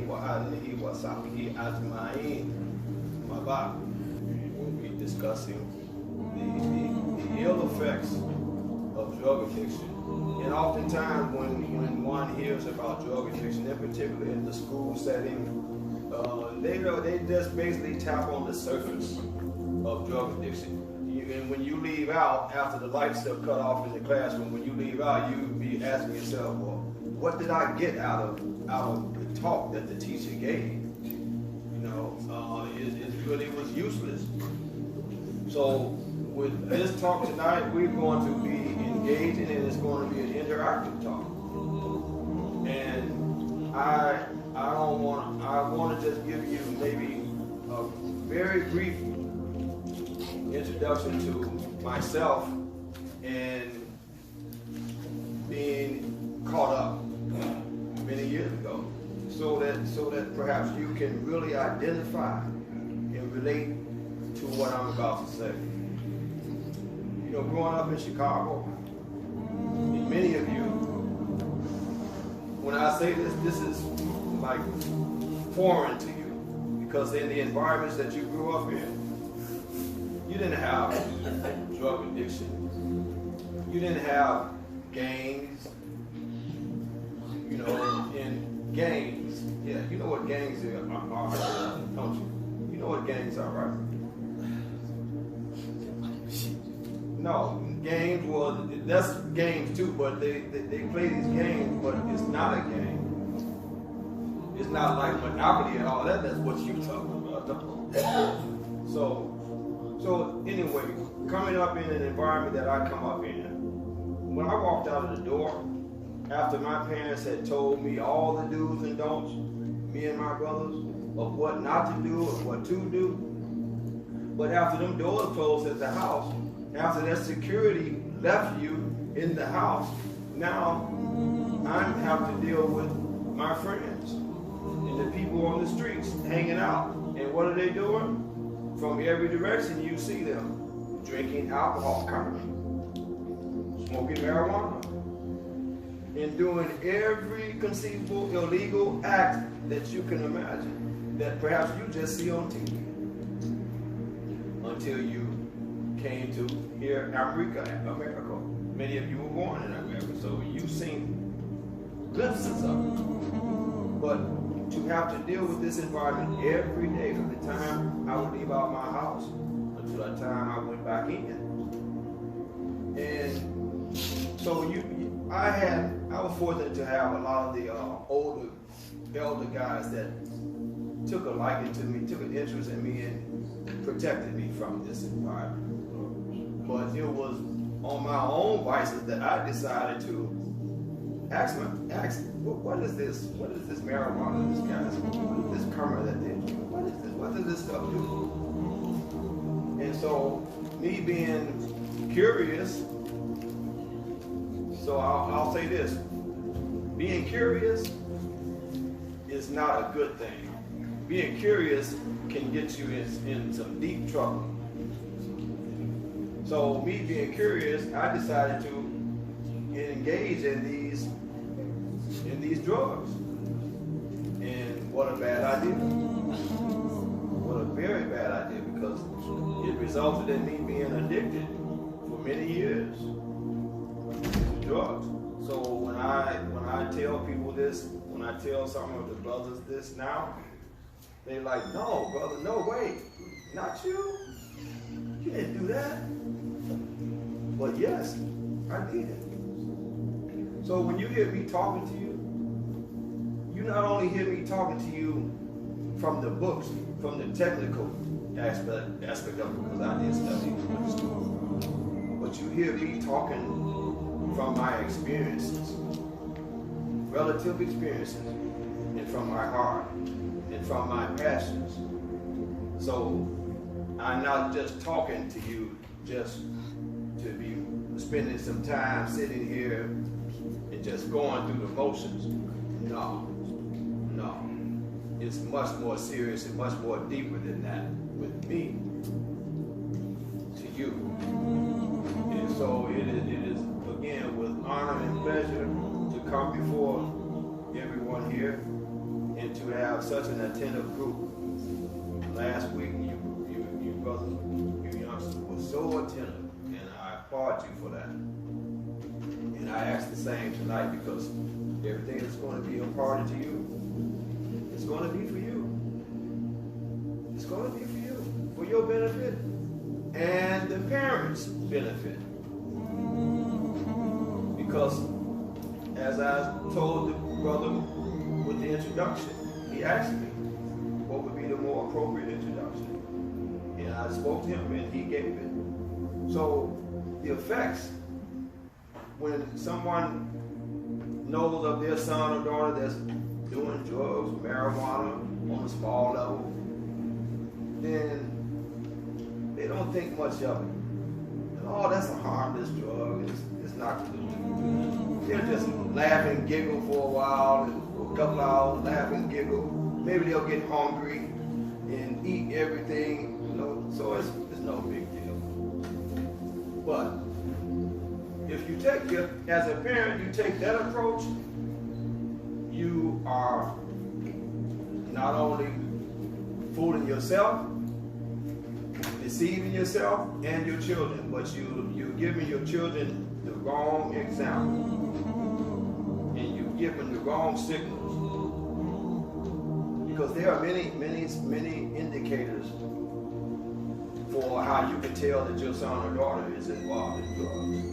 wa alihi wa sahbihi ajma'in. Mabak. We'll be discussing the ill effects of drug addiction. And oftentimes when one hears about drug addiction, in particular in the school setting, they just basically tap on the surface of drug addiction. And when you leave out, after the lights are cut off in the classroom, when you leave out, you be asking yourself, well, what did I get out of the talk that the teacher gave? You know, it really was useless. So with this talk tonight, we're going to be engaging, and it's going to be an interactive talk. And I want to just give you maybe a very brief introduction to myself and being caught up many years ago, so that perhaps you can really identify and relate to what I'm about to say. You know, growing up in Chicago, and many of you, when I say this, this is like foreign to you, because in the environments that you grew up in, you didn't have drug addiction. You didn't have gangs. You know, in gangs, yeah, you know what gangs are, don't you? You know what gangs are, right? No, games, well, that's games too, but they play these games, but it's not a game. It's not like Monopoly and all that. That's what you're talking about. So anyway, coming up in an environment that I come up in, when I walked out of the door, after my parents had told me all the do's and don'ts, me and my brothers, of what not to do and what to do, but after them doors closed at the house, after that security left you in the house, now I have to deal with my friends and the people on the streets hanging out. And what are they doing? From every direction you see them drinking alcohol, smoking marijuana, and doing every conceivable illegal act that you can imagine that perhaps you just see on TV, until you came to here, America. Many of you were born in America, so you've seen glimpses of it. But to have to deal with this environment every day from the time I would leave out my house until the time I went back in. And so I was fortunate to have a lot of the elder guys that took a liking to me, took an interest in me, and protected me from this environment. But it was on my own vices that I decided to ask, what is this marijuana, this gas, what is this karma that they do? What does this stuff do? And so, me being curious, so I'll say this, being curious is not a good thing. Being curious can get you in some deep trouble. So me being curious, I decided to engage in these drugs. And what a bad idea. What a very bad idea, because it resulted in me being addicted for many years to drugs. So when I tell people this, when I tell some of the brothers this now, they're like, no, brother, no, wait, not you. You didn't do that. But yes, I did. So when you hear me talking to you, you not only hear me talking to you from the books, from the technical aspect of it, because I did study in school, but you hear me talking from my experiences, relative experiences, and from my heart, and from my passions. So I'm not just talking to you just to be spending some time sitting here and just going through the motions. No. It's much more serious and much more deeper than that with me to you. And so it is again with honor and pleasure to come before everyone here and to have such an attentive group. Last week, you brothers, you youngsters were so attentive, and I applaud you for that. And I ask the same tonight, because everything that's going to be imparted to you, it's going to be for you. It's going to be for you, for your benefit and the parents' benefit. Because as I told the brother with the introduction, he asked me what would be the more appropriate introduction. And I spoke to him and he gave it. So the effects, when someone knows of their son or daughter that's doing drugs, marijuana on a small level, then they don't think much of it. Oh, that's a harmless drug. It's not to do. They'll just laugh and giggle for a while, and for a couple hours, laugh and giggle. Maybe they'll get hungry and eat everything, so it's no big deal. But if you take as a parent, you take that approach, you are not only fooling yourself, deceiving yourself and your children, but you're giving your children the wrong example, and you're giving the wrong signals, because there are many indicators for how you can tell that your son or daughter is involved in drugs.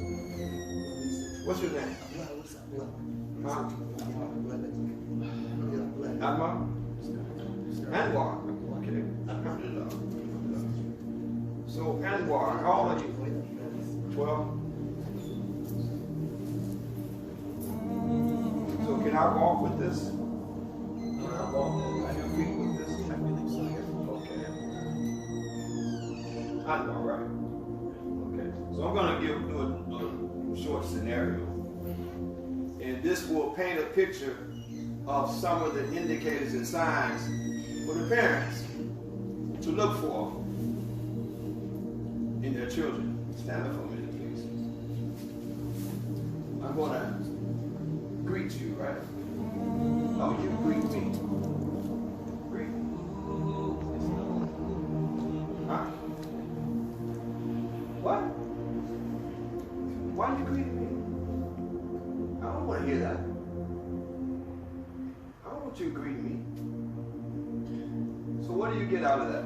What's your name? Huh? Anwar? Anwar. Okay. Alhamdulillah. So, Anwar, how old are you? 12? So, can I walk with this? Can I walk on your feet with this? I believe so, yeah. Okay. Anwar, right? Okay. So, I'm going to do a short scenario. And this will paint a picture of some of the indicators and signs for the parents to look for in their children. Stand up for a minute, please. I'm going to greet you, right? Oh, you greet me. Greet me. Huh? What? Why are you greeting me? I don't want to hear that. I don't want you to greet me. So what do you get out of that?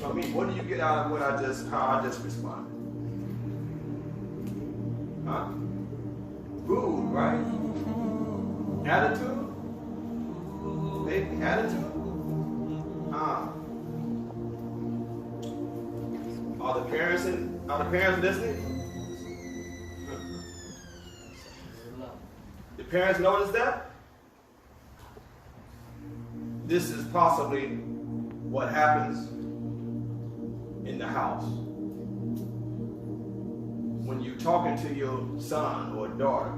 I mean, what do you get out of how I just responded? Huh? Rude, right? Attitude? Maybe attitude? Are the parents listening? The parents notice that? This is possibly what happens in the house when you're talking to your son or daughter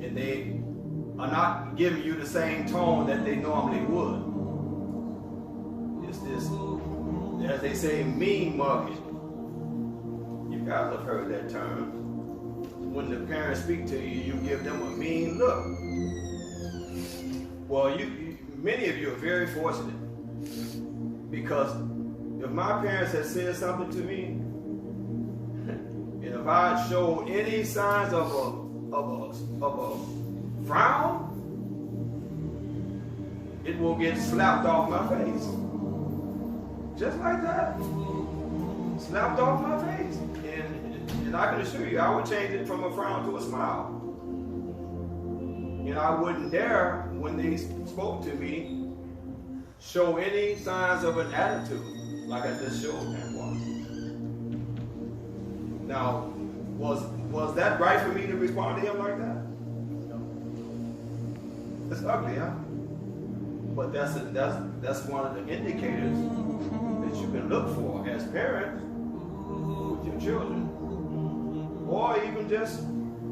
and they are not giving you the same tone that they normally would. It's this, as they say, mean mugging. You guys have heard that term. When the parents speak to you, you give them a mean look. Well, many of you are very fortunate, because if my parents had said something to me, and if I showed any signs of a frown, it will get slapped off my face. Just like that. Slapped off my face. And I can assure you, I would change it from a frown to a smile. And I wouldn't dare, when they spoke to me, show any signs of an attitude like I just showed that one. Now, was that right for me to respond to him like that? It's ugly, huh? But that's one of the indicators that you can look for as parents with your children, or even just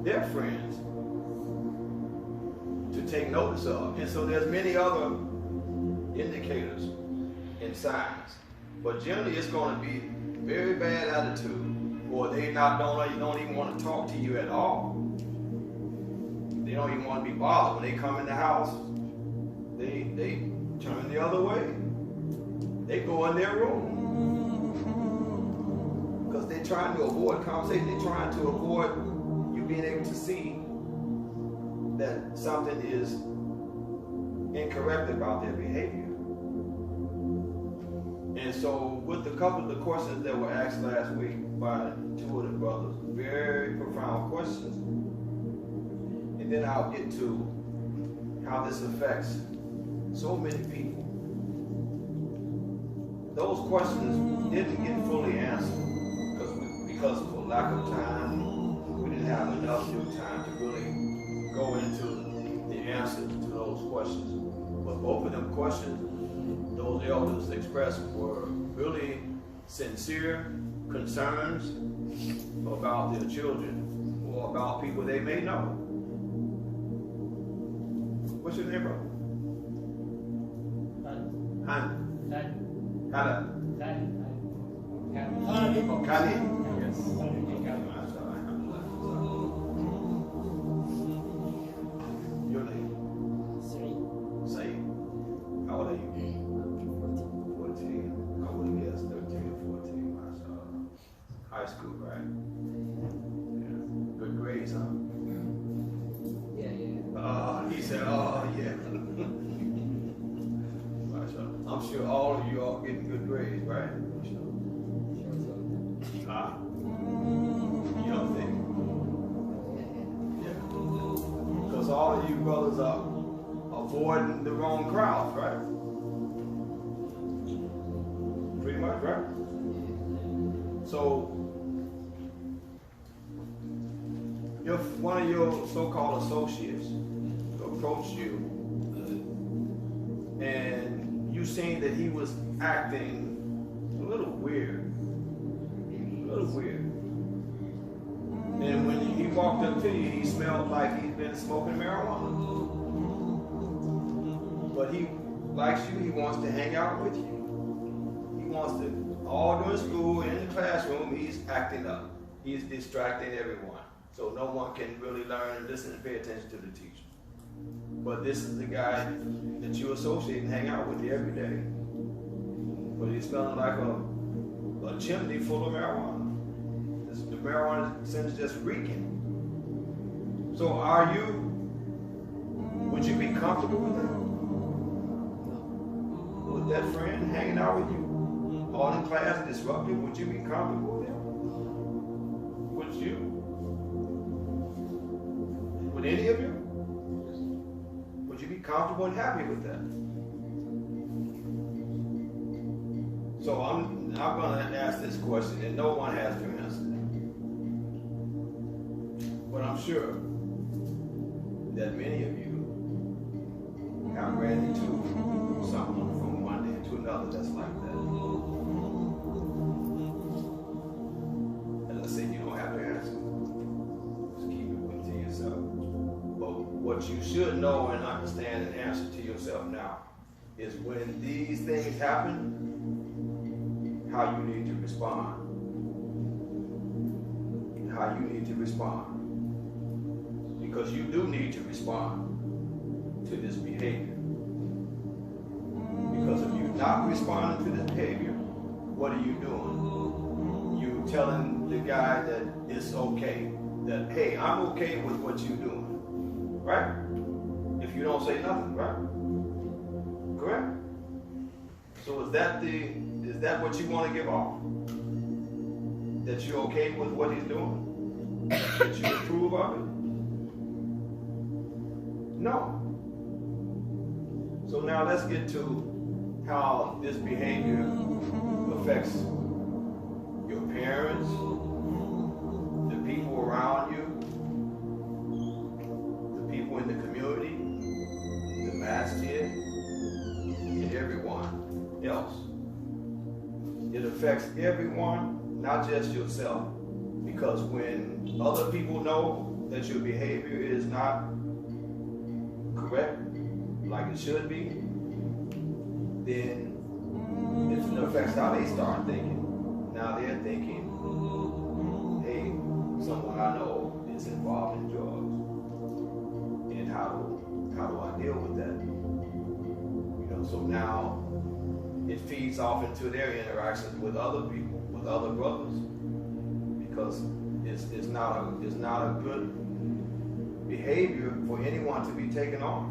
their friends, to take notice of. And so there's many other indicators and signs, but generally it's going to be very bad attitude, or they don't even want to talk to you at all. They don't even want to be bothered. When they come in the house, they turn the other way. They go in their room. Because they're trying to avoid conversation. They're trying to avoid you being able to see that something is incorrect about their behavior. And so with a couple of the questions that were asked last week by two of the brothers, very profound questions, and then I'll get to how this affects so many people. Those questions didn't get fully answered because for lack of time, we didn't have enough time to really go into the answers to those questions. But both of them questions, those elders expressed were really sincere concerns about their children or about people they may know. What's your name, brother? Hannah. Oh, Khalid. Yes. Your name? Saeed. How old are you? 14. I would have guessed 13 or 14. High school, right? Yeah. Good grades, huh? Yeah. He said, oh, yeah. I'm sure all of you are getting good grades, right? Huh? You don't think? Yeah. Because all of you brothers are avoiding the wrong crowds, right? Pretty much, right? So, if one of your so-called associates approached you and you seen that he was acting a little weird, and when he walked up to you, he smelled like he'd been smoking marijuana. But he likes you, he wants to hang out with you. He wants to, all during school, in the classroom, he's acting up. He's distracting everyone. So no one can really learn and listen and pay attention to the teacher. But this is the guy that you associate and hang out with every day. But he's smelling like a chimney full of marijuana. The marijuana seems just reeking. So would you be comfortable with that? With that friend hanging out with you? All in class disruptive, would you be comfortable with them? Would you? Would any of you? Would you be comfortable and happy with that? So I'm going to ask this question, and no one has to answer it. But I'm sure that many of you have ran into someone from one day to another that's like that. And let's say you don't have to answer. Just keep it to yourself. But what you should know and understand and answer to yourself now is when these things happen, how you need to respond. How you need to respond. Because you do need to respond to this behavior. Because if you're not responding to this behavior, what are you doing? You telling the guy that it's okay, that, hey, I'm okay with what you're doing. Right? If you don't say nothing, right? Correct? So is that what you want to give off? That you're okay with what he's doing? That you approve of it? No. So now let's get to how this behavior affects your parents, the people around you, the people in the community, the masjid, and everyone else. It affects everyone, not just yourself. Because when other people know that your behavior is not correct, like it should be, then it affects how they start thinking. Now they're thinking, hey, someone I know is involved in drugs. how do I deal with that? You know, so now it feeds off into their interactions with other people, with other brothers, because it's not a good behavior for anyone to be taken on.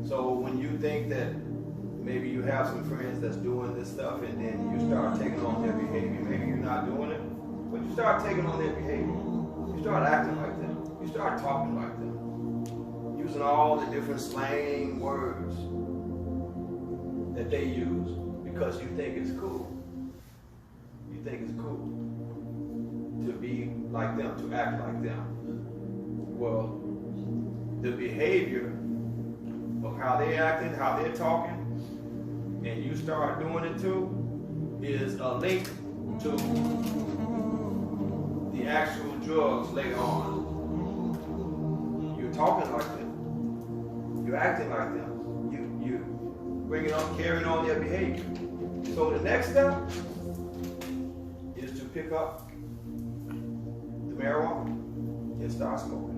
So when you think that maybe you have some friends that's doing this stuff and then you start taking on their behavior, maybe you're not doing it, but you start taking on their behavior. You start acting like them. You start talking like them. Using all the different slang words that they use because you think it's cool. You think it's cool to be like them, to act like them. Well, the behavior of how they acting, how they're talking, and you start doing it too, is a link to the actual drugs later on. You're talking like them. You're acting like them. You bringing on, carrying on their behavior. So the next step is to pick up the marijuana and start smoking.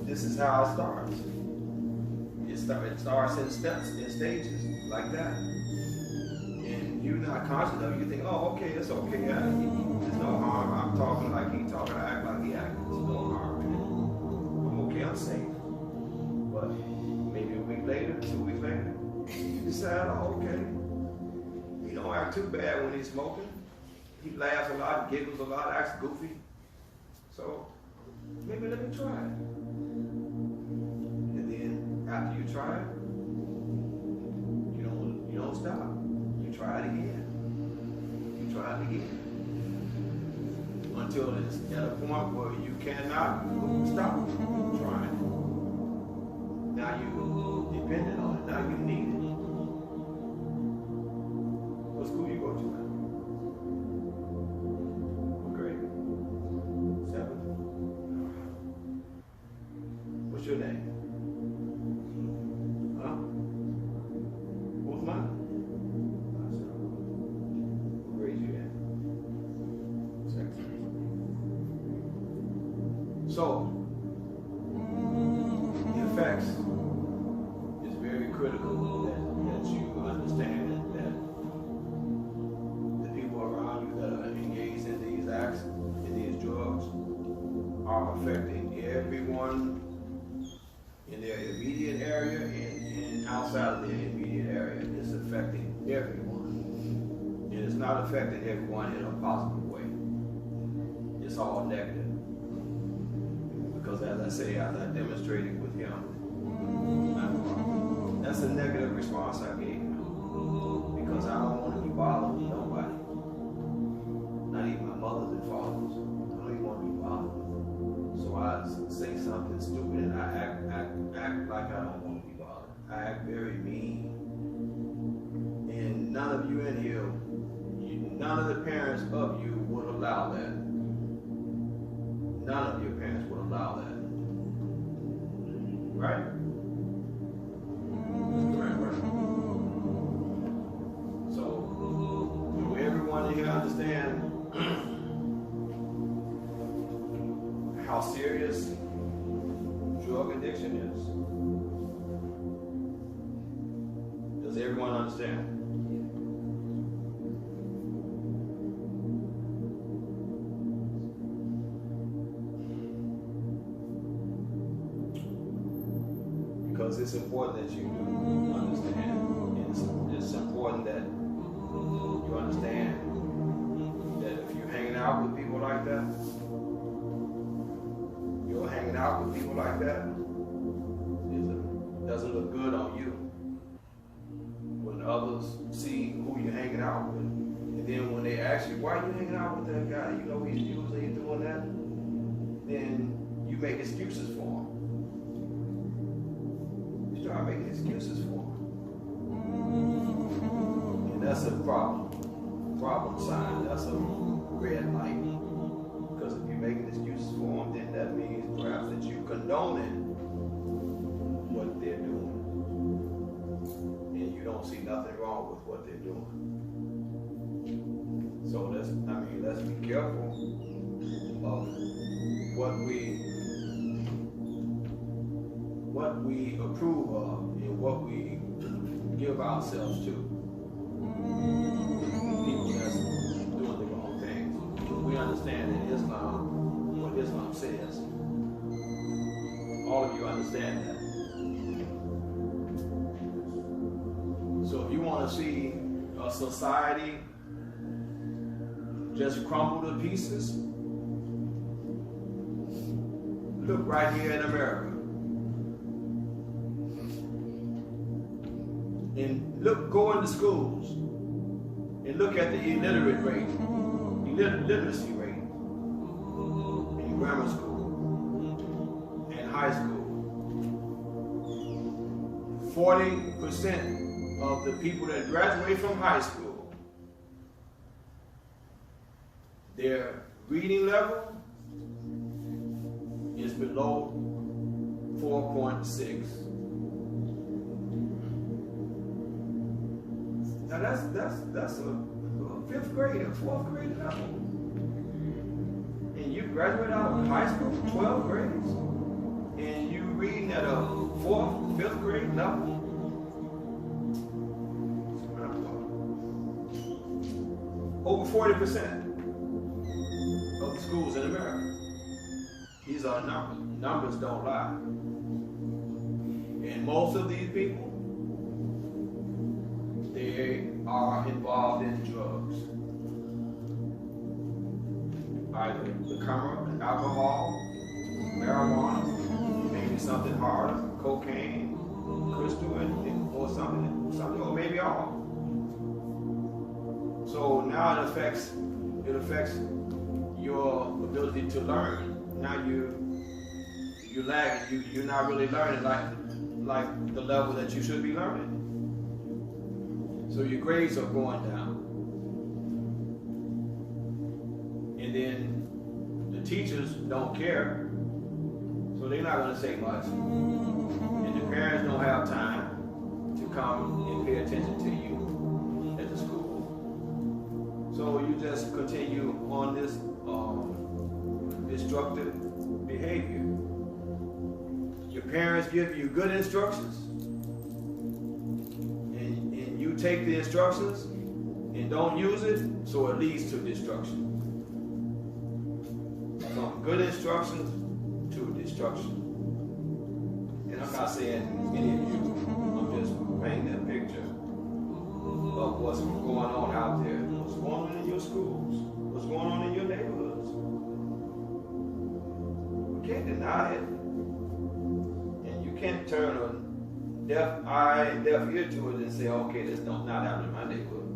This is how it starts. It starts in steps, in stages, like that. And you're not conscious of it. You think, oh, okay, it's okay. There's no harm. I'm talking like he talking. I act like he acting. There's no harm in it. I'm okay. I'm safe. But maybe a week later, 2 weeks later, you decide, oh, okay. He don't act too bad when he's smoking. He laughs a lot, giggles a lot, acts goofy. So maybe let me try it. After you try it, you don't stop. You try it again. You try it again. Until it's at a point where you cannot stop trying it. Now you're dependent on it. Now you need it. What school you go to now? What grade? 7th? What's your name? So, the effects is very critical that you understand that the people around you that are engaged in these acts, in these drugs, are affecting everyone in their immediate area and outside of their immediate area. It's affecting everyone. And it's not affecting everyone in a positive way. It's all negative. Because as I say, as I demonstrated with him, that's a negative response I gave him. Because I don't want to be bothered with nobody. Not even my mothers and fathers. I don't even want to be bothered with them. So I say something stupid and I act like I don't want to be bothered. I act very mean. And none of you in here, none of the parents of you would allow that. None of your parents would allow that. Right? That's correct, right? So, do everyone here understand how serious drug addiction is? Does everyone understand? Because it's important that you do understand. It's important that you understand that if you're hanging out with people like that, it doesn't look good on you. When others see who you're hanging out with, and then when they ask you, why are you hanging out with that guy? You know he's usually doing that. Then you make excuses for him. Start making excuses for him. And that's a problem sign. That's a red light. Because if you're making excuses for him, then that means perhaps that you condoning what they're doing. And you don't see nothing wrong with what they're doing. So let's be careful of what we what we approve of and what we give ourselves to. People that's doing the wrong things. We understand in Islam what Islam says. All of you understand that. So if you want to see a society just crumble to pieces, look right here in America. And go into schools and look at the illiterate rate, literacy rate in grammar school and high school. 40% of the people that graduate from high school, their reading level is below 4.6. Now that's a fifth grade or fourth grade level. And you graduate out of high school, 12 grades, and you reading at a fourth, fifth grade level. Over 40% of the schools in America. These are numbers. Numbers don't lie. And most of these people, they are involved in drugs. Either liquor, alcohol, marijuana, maybe something harder, cocaine, crystal, or something, or maybe all. So now it affects your ability to learn. Now you lag. You're not really learning like the level that you should be learning. So your grades are going down. And then the teachers don't care, so they're not going to say much. And the parents don't have time to come and pay attention to you at the school. So you just continue on this destructive behavior. Your parents give you good instructions, and you take the instructions and don't use it, so it leads to destruction. From good instructions to destruction. And I'm not saying any of you, I'm just painting a picture of what's going on out there, what's going on in your schools, what's going on in your neighborhoods. We can't deny it. And you can't turn a deaf eye and deaf ear to it and say, okay, this don't not happen in my neighborhood.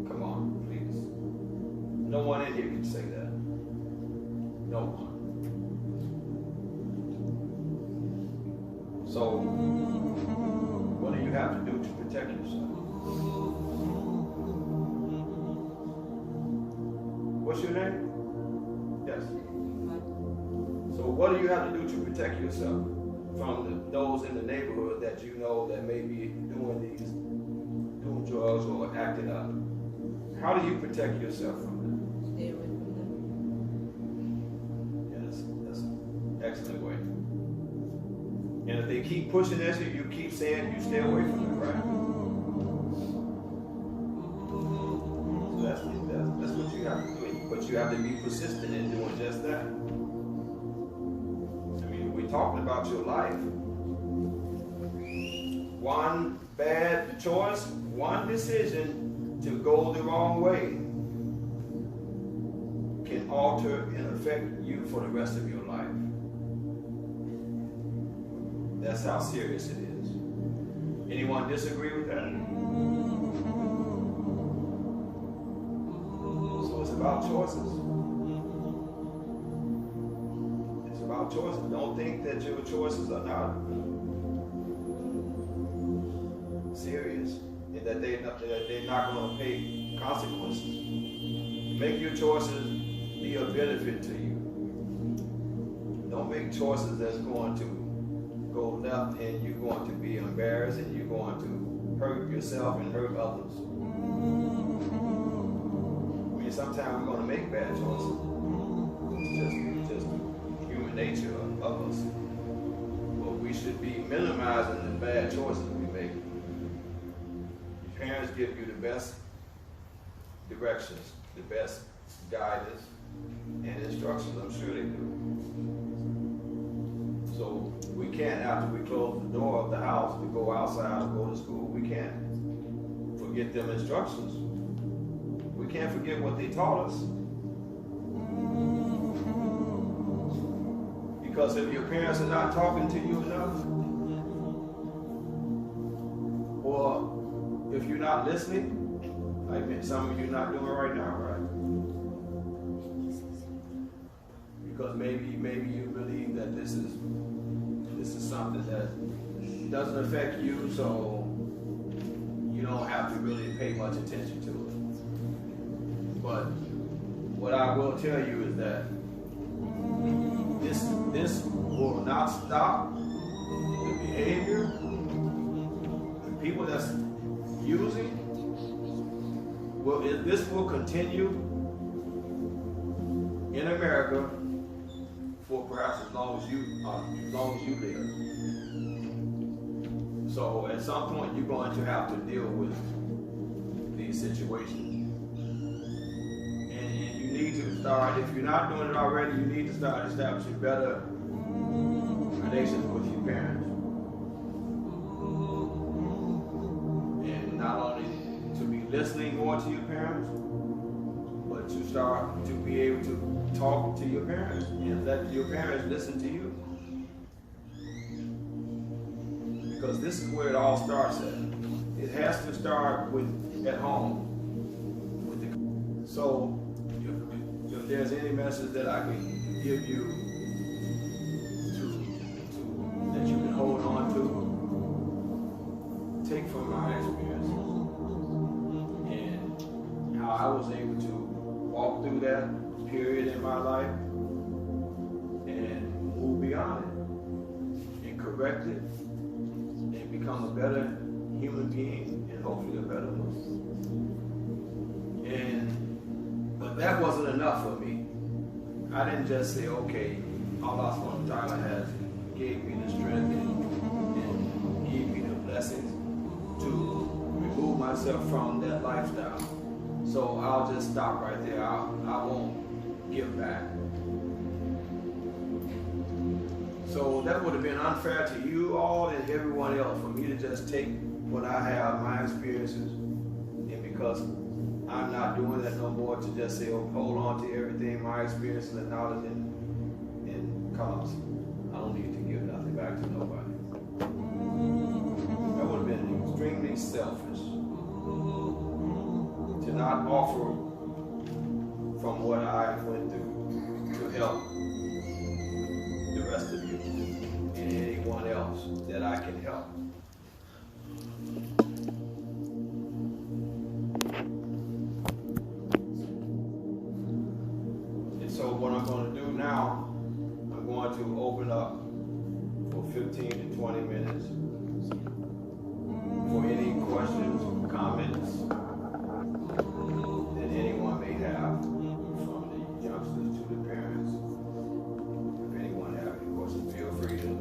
Come on, please. No one in here can say that. No one. So, what do you have to do to protect yourself? What's your name? Yes. So what do you have to do to protect yourself from those in the neighborhood that you know that may be doing drugs or acting up? How do you protect yourself from them? Stay away from them. Yes, that's an excellent way. And if they keep pushing at you, you keep saying you stay away from them, right? So that's what you have to do. But you have to be persistent in doing just that. I mean, we're talking about your life. One bad choice, one decision to go the wrong way can alter and affect you for the rest of your life. That's how serious it is. Anyone disagree with that? So it's about choices. It's about choices. Don't think that your choices are not serious and that they're not going to pay consequences. Make your choices be a benefit to you. Don't make choices that's going to go left and you're going to be embarrassed and you're going to hurt yourself and hurt others. I mean, sometimes we're going to make bad choices. It's just human nature of us. But we we should be minimizing the bad choices we make. Parents give you the best directions, the best guidance and instructions. I'm sure they do. So we can't, after we close the door of the house to go outside or go to school, we can't forget them instructions. We can't forget what they taught us. Because if your parents are not talking to you enough, or if you're not listening, like some of you not doing right now, right? Because maybe you believe that this is something that doesn't affect you, so you don't have to really pay much attention to it. But what I will tell you is that this will not stop the behavior. The people that's using, this will continue in America for perhaps as long as you live. So at some point you're going to have to deal with these situations. And you need to start, if you're not doing it already, you need to start establishing better relations with your parents. And not only to be listening more to your parents, but to start to be able to talk to your parents and let your parents listen to you. Because this is where it all starts at. It has to start at home. So if there's any message that I can give you that you can hold on to, take from my experiences and how I was able to walk through that period in my life and move beyond it and correct it and become a better human being and hopefully a better one. But that wasn't enough for me. I didn't just say, okay, Allah subhanahu wa ta'ala has gave me the strength and gave me the blessings to remove myself from that lifestyle. So I'll just stop right there. I won't give back. So that would have been unfair to you all and everyone else for me to just take what I have, my experiences, and because I'm not doing that no more, to just say, oh, hold on to everything, my experiences and knowledge and cause. I don't need to give nothing back to nobody. That would have been extremely selfish to not offer from what I went through to help the rest of you and anyone else that I can help. And so what I'm going to do now, I'm going to open up for 15 to 20 minutes for any questions, comments that anyone may have, from the youngsters to the parents. If anyone have any questions, feel free to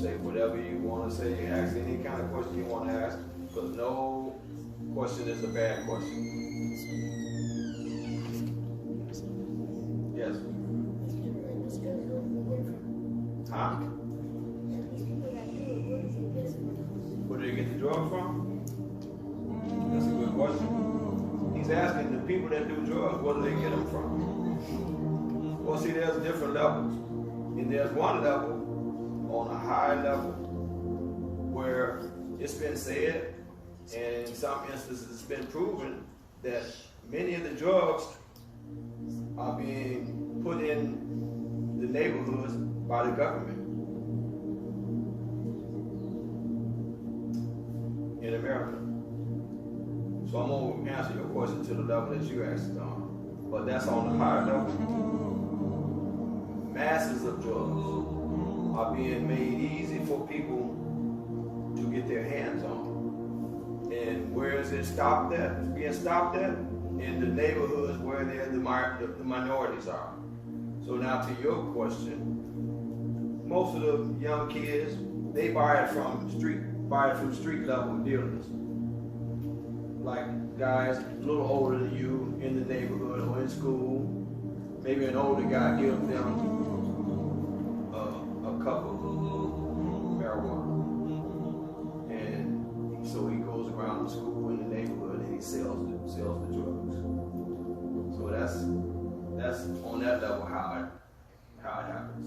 say whatever you want to say, ask any kind of question you want to ask, because no question is a bad question. Yes? Huh? Where did they get the drugs from? That's a good question. He's asking the people that do drugs, where do they get them from? Well, see, there's different levels. And there's one level, on a high level, where it's been said, and in some instances it's been proven, that many of the drugs are being put in the neighborhoods by the government in America. So I'm going to answer your question to the level that you asked it on. But that's on the higher level. Masses of drugs are being made easy for people to get their hands on. And where is it stopped at? It's being stopped at in the neighborhoods where the minorities are. So now to your question, most of the young kids they buy it from street level dealers. Like guys a little older than you in the neighborhood or in school. Maybe an older guy gives them a cup of marijuana. And so he goes around the school in the neighborhood and he sells the drugs. So that's on that level how it happens.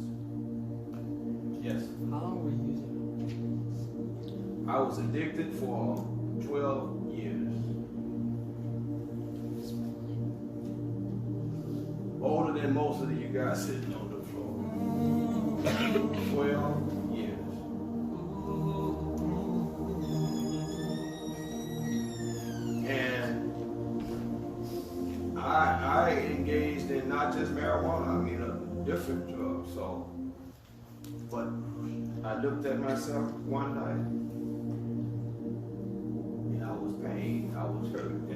Yes. How long were you using I was addicted for 12 years. Older than most of you guys sitting on the floor. 12 years. And I engaged in not just marijuana, I mean different drugs. So, but I looked at myself one night and I was pained, I was hurt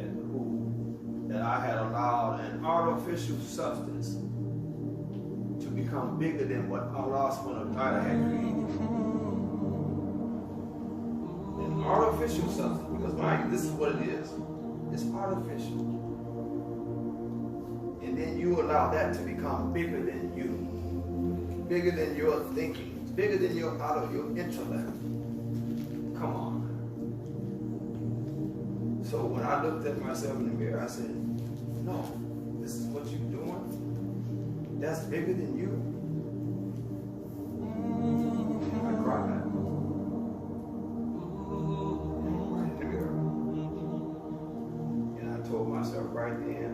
that I had allowed an artificial substance to become bigger than what Allah subhanahu wa ta'ala had created. An artificial substance, because mind you, this is what it is. It's artificial. And then you allow that to become bigger than you, bigger than your thinking, bigger than out of your intellect. Come on. So when I looked at myself in the mirror, I said, no, this is what you're doing. That's bigger than you. And I cried. Right in the mirror. And I told myself right then,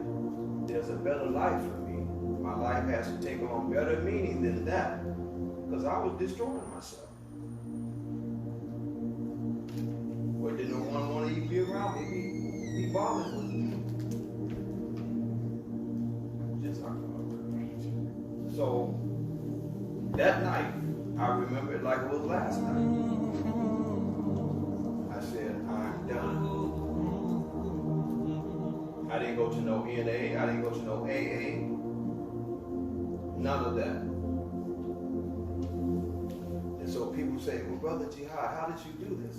there's a better life for me. My life has to take on better meaning than that. Because I was destroying myself. Well, did no one want to even be around me? Be bothered with me. Just so that night, I remember it like it was last night. I said, I'm done. I didn't go to no NA, I didn't go to no AA. None of that. And so people say, well, Brother Jihad, how did you do this?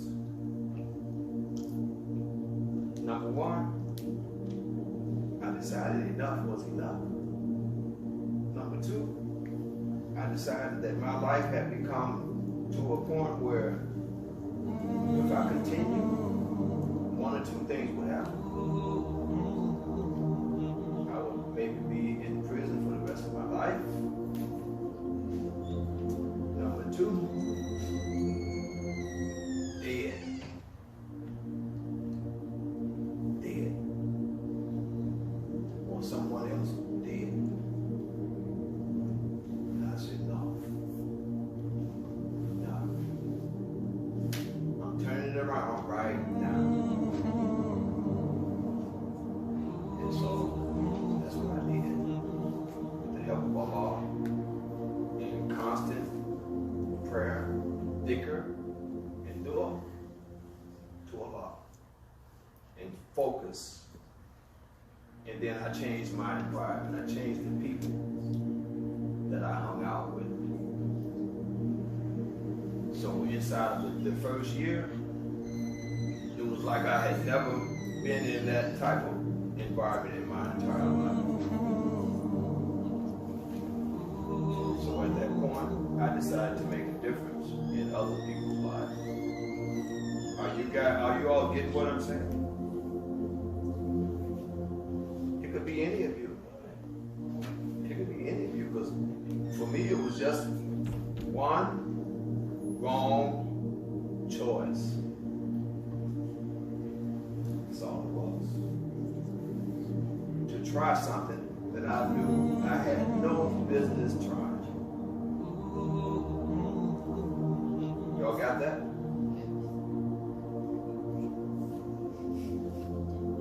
Number one, I decided enough was enough. Number two, I decided that my life had become to a point where if I continued, one or two things would happen. I would maybe be in prison for the rest of my life. Number two, dead. Someone else did. And I said, no. I'm turning it around right now. And so that's what I needed. With the help of Allah in constant prayer, dhikr, and dua to Allah. And focus. And then I changed my environment. I changed the people that I hung out with. So inside of the first year, it was like I had never been in that type of environment in my entire life. So at that point, I decided to make a difference in other people's lives. Are you all getting what I'm saying? It could be any of you. It could be any of you, because for me it was just one wrong choice. That's all it was. To try something that I knew I had no business trying. Y'all got that?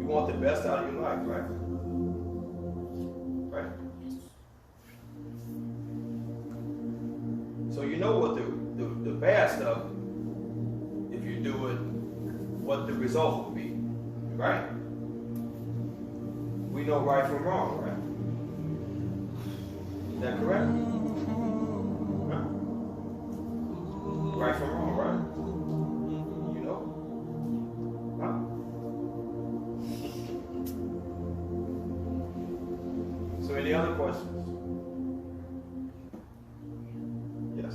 You want the best out of your life, right? Right? So you know what the bad stuff, if you do it, what the result will be, right? We know right from wrong, right? Is that correct? Huh? right from wrong, right? You know? Huh? So any other questions? Yes.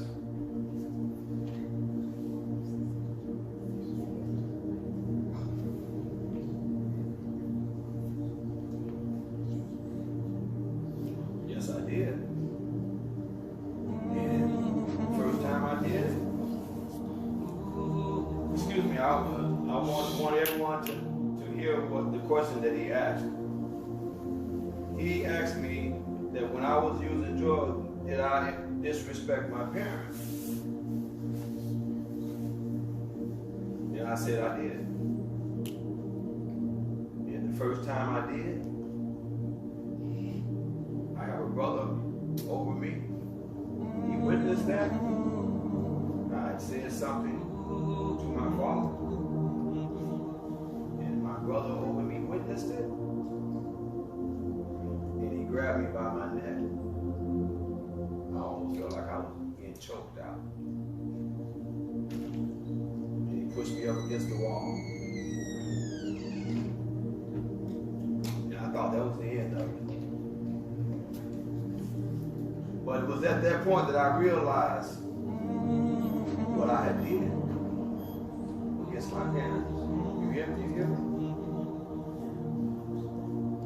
Yes, I did. And the first time I did it, excuse me, I want everyone to hear what the question that he asked. He asked me that when I was using drugs, did I disrespect my parents? And I said I did. And the first time I did, I have a brother over me. He witnessed that. I had said something to my father, and my brother over me witnessed it. And he grabbed me by my neck. I almost felt like I was getting choked out. And he pushed me up against the wall. And I thought that was the end of it. But it was at that point that I realized what I had did against my parents. You hear me? You hear me?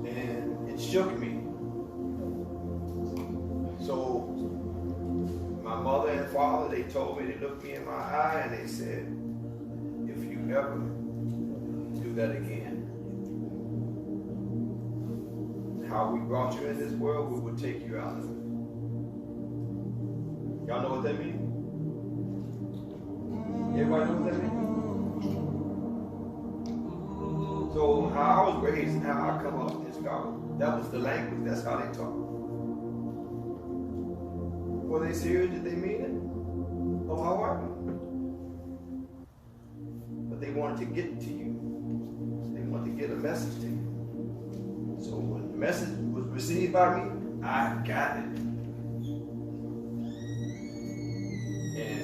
And it shook me. So my mother and father, they told me, they looked me in my eye and they said, if you ever do that again, how we brought you in this world, we would take you out of it. Y'all know what that means? Everybody know what that means? So how I was raised and how I come up in Chicago, that was the language, that's how they talk. Were they serious? Did they mean it? Oh, how are you? But they wanted to get to you. They wanted to get a message to you. So when the message was received by me, I got it. And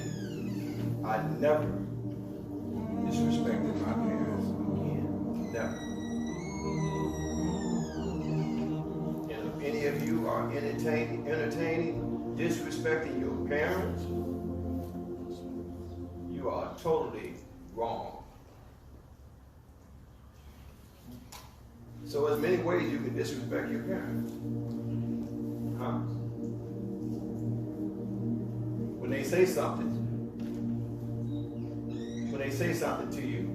I never disrespected my parents again. Never. And if any of you are entertaining disrespecting your parents, you are totally wrong. So there's many ways you can disrespect your parents. Huh? When they say something to you,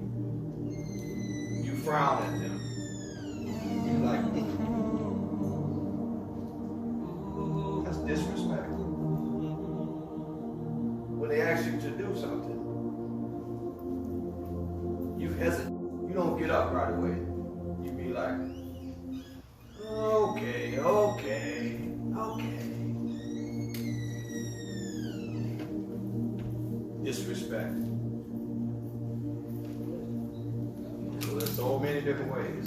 you frown at them. You like, that's disrespect. When they ask you to do something, you hesitate. You don't get up right away. You be like, okay. Disrespect. So there's so many different ways.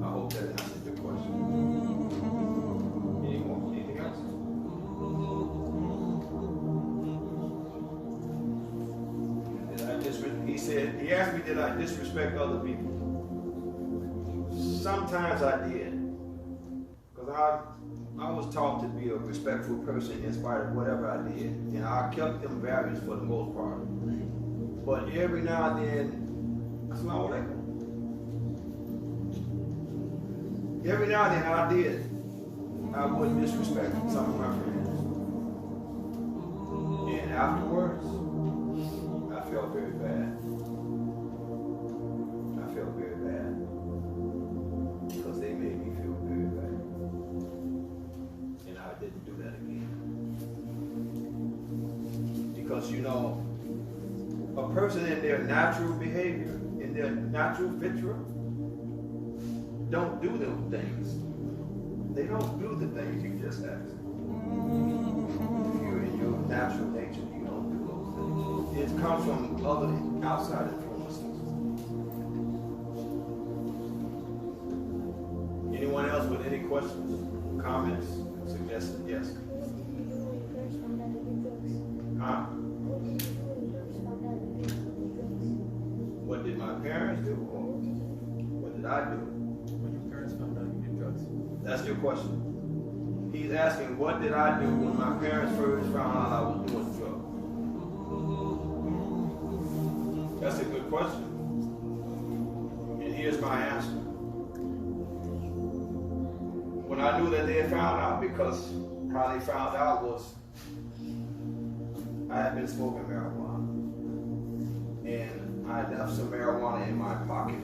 I hope that answers your question. Anything else? He asked me, did I disrespect other people? Sometimes I did. Because I was taught to be a respectful person in spite of whatever I did. And I kept them values for the most part. But every now and then, Assalamu alaikum. Every now and then I would disrespect some of my friends. And afterwards, I felt very bad. Very bad because they made me feel very bad, and I didn't do that again. Because a person in their natural behavior, in their natural fitra, don't do those things. They don't do the things you just asked. If you're in your natural nature, you don't do those things. It comes from other outside influences. Anyone else with any questions, comments, suggestions? Yes. Huh? my parents do, or what did I do? When your parents found out you did drugs. That's your question. He's asking, what did I do when my parents first found out I was doing drugs? That's a good question. And here's my answer. When I knew that they had found out, because how they found out was I had been smoking marijuana. And I left some marijuana in my pocket.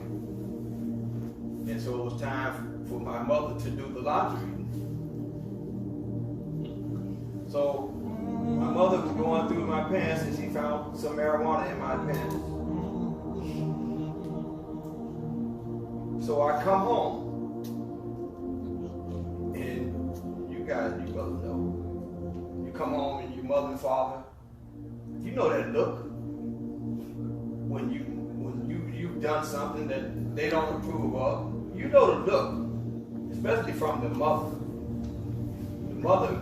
And so it was time for my mother to do the laundry. So my mother was going through my pants and she found some marijuana in my pants. So I come home. And you guys, you brothers know. You come home and your mother and father, you know that look. When you've done something that they don't approve of, you know the look, especially from the mother. The mother,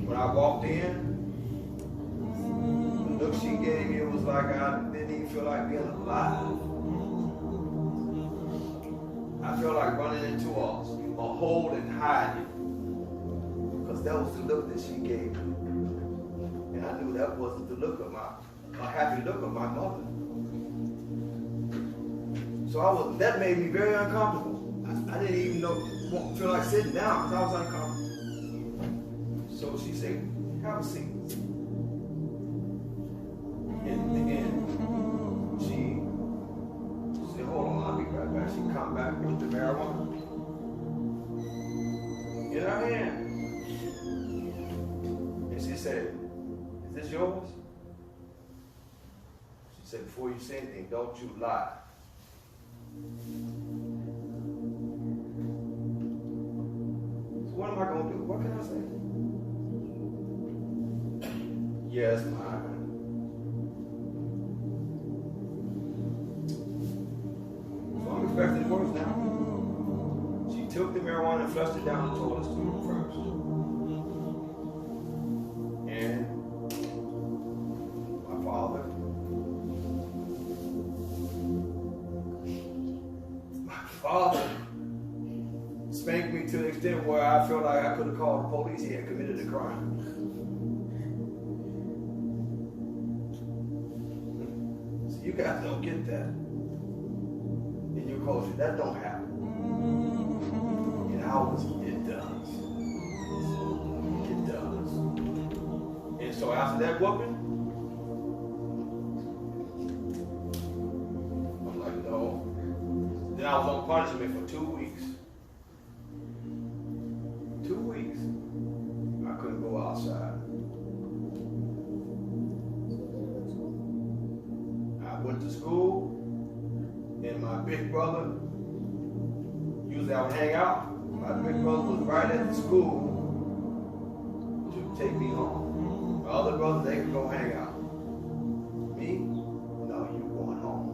when I walked in, the look she gave me, it was like I didn't even feel like being alive. I felt like running into a hole and hiding, because that was the look that she gave me. And I knew that wasn't the look of a happy look of my mother. So that made me very uncomfortable. I didn't even feel like sitting down because I was uncomfortable. So she said, have a seat. And she said, hold on, I'll be right back. She come back with the marijuana in her hand. And she said, is this yours? She said, before you say anything, don't you lie. So what am I going to do? What can I say? Yes, mine. So I'm expecting worse now. She took the marijuana and flushed it down the toilet stool first. And my father, spanked me to the extent where I felt like I could have called the police. He had committed a crime. So you guys don't get that in your culture. That don't happen. In ours, it does. It does. And so after that whooping, I'm like, no. Then I was on punishment for 2 weeks. 2 weeks. I couldn't go outside. I went to school, and my big brother, usually I would hang out. My big brother was right at the school to take me home. My other brothers, they could go hang out. Me? No, you going home.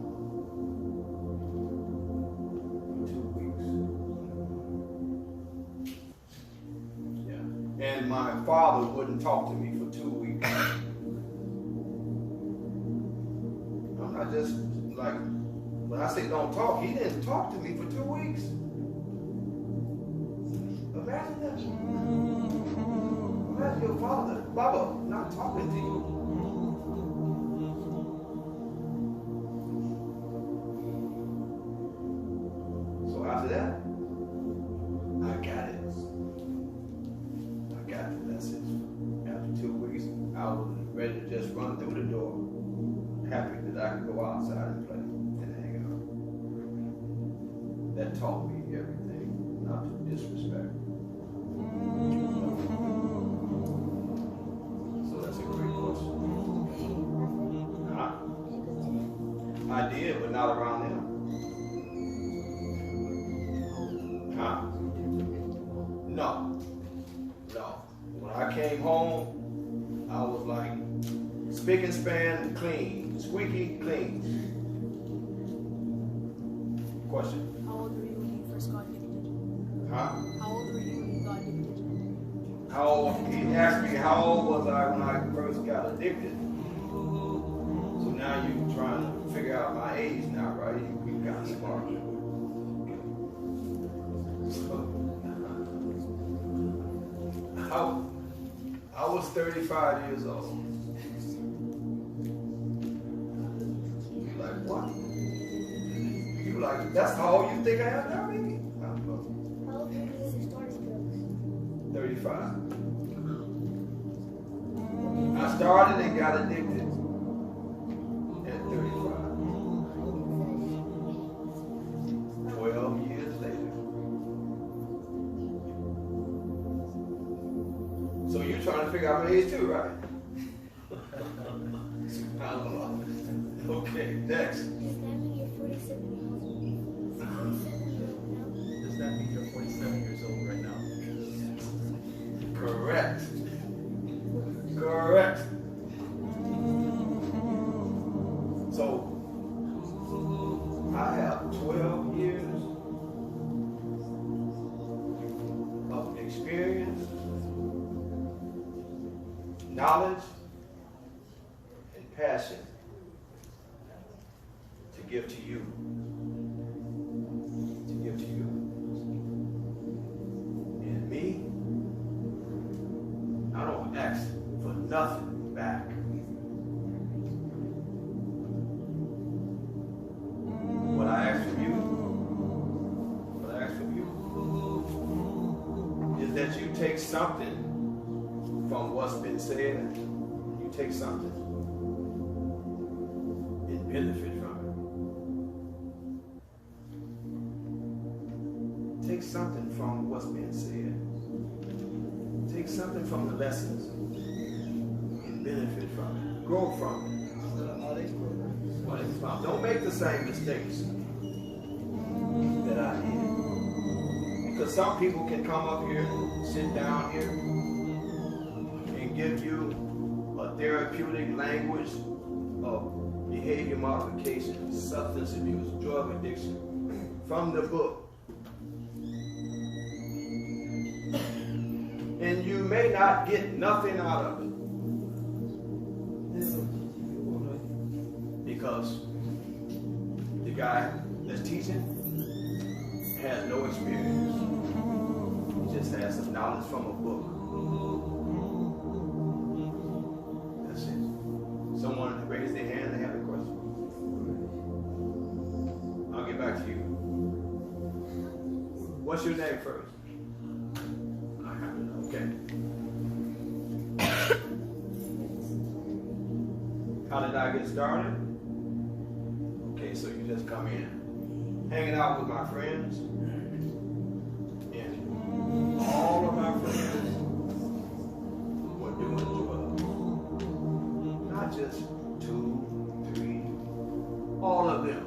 2 weeks. Yeah. And my father wouldn't talk to me for 2 weeks. I'm not just like, when I say don't talk, he didn't talk to me for 2 weeks. Imagine that. Imagine your father, Baba, not talking to you. So after that, I got it. I got the message. After 2 weeks, I was ready to just run through the door, happy that I could go outside and play and hang out. That taught me everything, not to disrespect. So that's a great question. Huh? I did, but not around them. Huh? No. When I came home, I was like spick and span clean, squeaky clean. Question? How old were you when you first got addicted? Huh? How old were you when you got addicted? How old? He asked me how old was I when I first got addicted. So now you're trying to figure out my age now, right? You got smart. So, I was 35 years old. You like, what? You like, that's how old you think I am now, maybe? I don't know. How old were you when you started drugs? 35. I started and got addicted at 35. 12 years later. So you're trying to figure out my age too, right? I don't know. Okay, next. Does that mean you're 47 years old? 47 years old now? Does that mean you're 47 years old right now? Correct. Correct. So, I have 12 years of experience, knowledge, and passion to give to you. To give to you. And me, I don't ask for nothing back. What I ask from you is that you take something from what's been said. You take something and benefit from it. Take something from what's been said. Take something from the lessons and benefit from it. Grow from it. Don't make the same mistakes that I did. Because some people can come up here, sit down here, and give you a therapeutic language of behavior modification, substance abuse, drug addiction, from the book. And you may not get nothing out of it. Because the guy that's teaching has no experience. He just has some knowledge from a book. That's it. Someone raise their hand and have a question. I'll get back to you. What's your name first? I have to know. Okay. How did I get started? Okay, so you just come in, hanging out with my friends, and all of my friends were doing drugs. Not just 2, 3, all of them.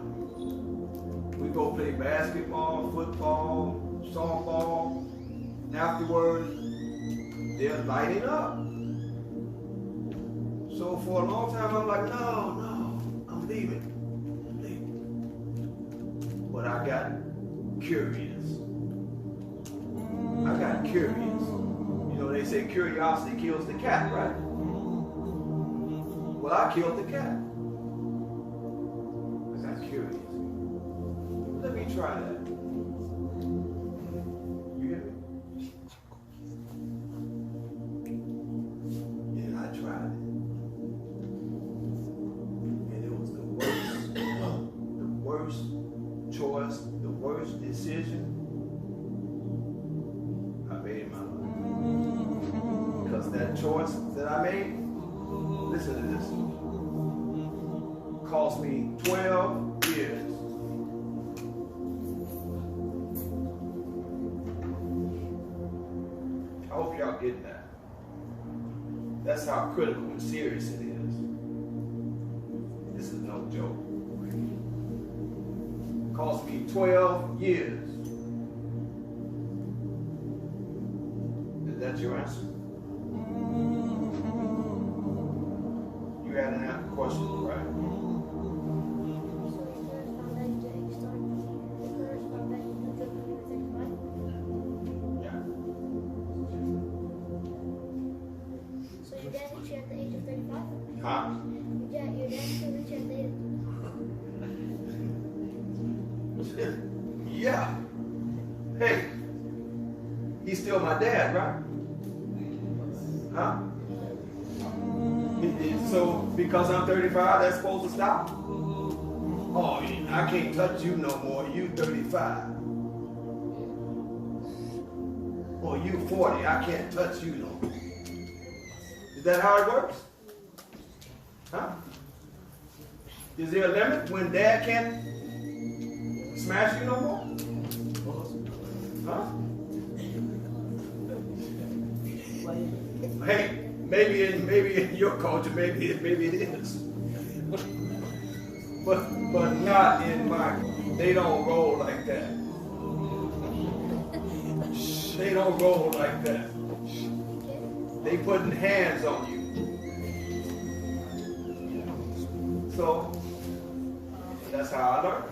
We go play basketball, football, softball, and afterwards, they're lighting up. So for a long time, I'm like, no, I'm leaving. But I got curious. You know, they say curiosity kills the cat, right? Well, I killed the cat. I got curious. Let me try that. You hear me? And I tried it. And it was the worst choice, the worst decision I made in my life. Because that choice that I made, listen to this, cost me 12 years. I hope y'all get that. That's how critical and serious it is. This is no joke. Cost me 12 years. Is that your answer? You had an question, right? Yeah. So your dad hit you at the age of 35? Huh? Your dad still hit you at the age Yeah. Hey, he's still my dad, right? Huh? So because I'm 35, that's supposed to stop? Oh, I can't touch you no more. You 35. Or you 40. I can't touch you no more. Is that how it works? Huh? Is there a limit when dad can't smash you no more? Huh? Hey, maybe in your culture, maybe it is. But not in mine. They don't roll like that. They don't roll like that. They putting hands on you. So that's how I learned.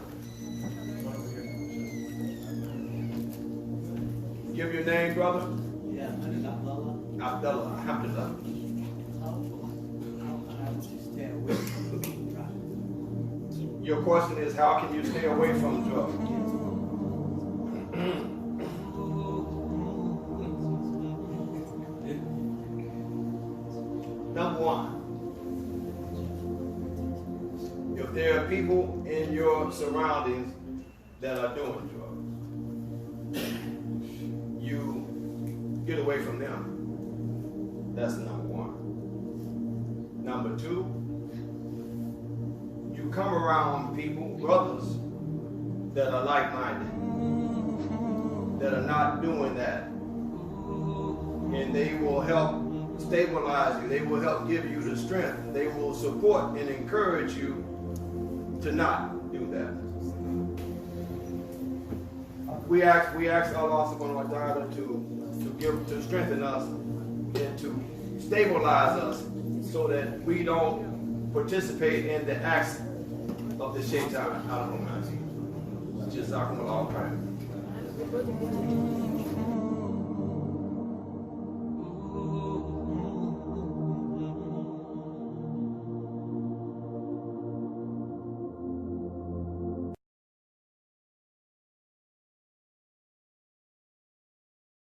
Give your name, brother. Yeah, my name is Abdullah. Abdullah, alhamdulillah. How can I stay away from drugs? Your question is, how can you stay away from drugs? Number one, if there are people in your surroundings that are doing drugs, you get away from them. That's number one. Number two, you come around people, brothers, that are like-minded, that are not doing that. And they will help stabilize you. They will help give you the strength. They will support and encourage you to not do that. We ask Allah subhanahu wa ta'ala to strengthen us and to stabilize us so that we don't participate in the acts of the shaitan. Jazakumullahu khairan.